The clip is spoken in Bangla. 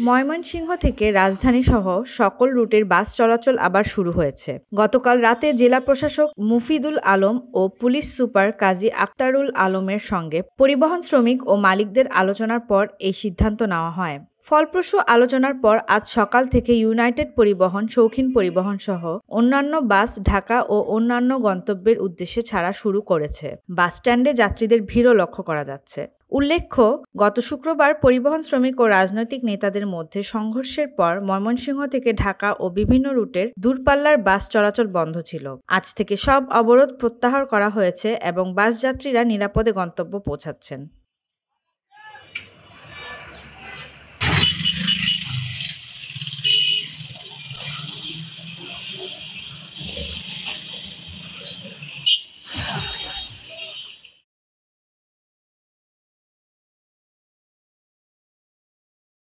ময়মনসিংহ থেকে রাজধানীসহ সকল রুটের বাস চলাচল আবার শুরু হয়েছে। গতকাল রাতে জেলা প্রশাসক মুফিদুল আলম ও পুলিশ সুপার কাজী আক্তারুল আলমের সঙ্গে পরিবহন শ্রমিক ও মালিকদের আলোচনার পর এই সিদ্ধান্ত নেওয়া হয়। ফলপ্রসূ আলোচনার পর আজ সকাল থেকে ইউনাইটেড পরিবহন, শৌখিন পরিবহন সহ অন্যান্য বাস ঢাকা ও অন্যান্য গন্তব্যের উদ্দেশ্যে ছাড়া শুরু করেছে। বাসস্ট্যান্ডে যাত্রীদের ভিড়ও লক্ষ্য করা যাচ্ছে। উল্লেখ্য, গত শুক্রবার পরিবহন শ্রমিক ও রাজনৈতিক নেতাদের মধ্যে সংঘর্ষের পর ময়মনসিংহ থেকে ঢাকা ও বিভিন্ন রুটের দূরপাল্লার বাস চলাচল বন্ধ ছিল। আজ থেকে সব অবরোধ প্রত্যাহার করা হয়েছে এবং বাস যাত্রীরা নিরাপদে গন্তব্য পৌঁছাচ্ছেন।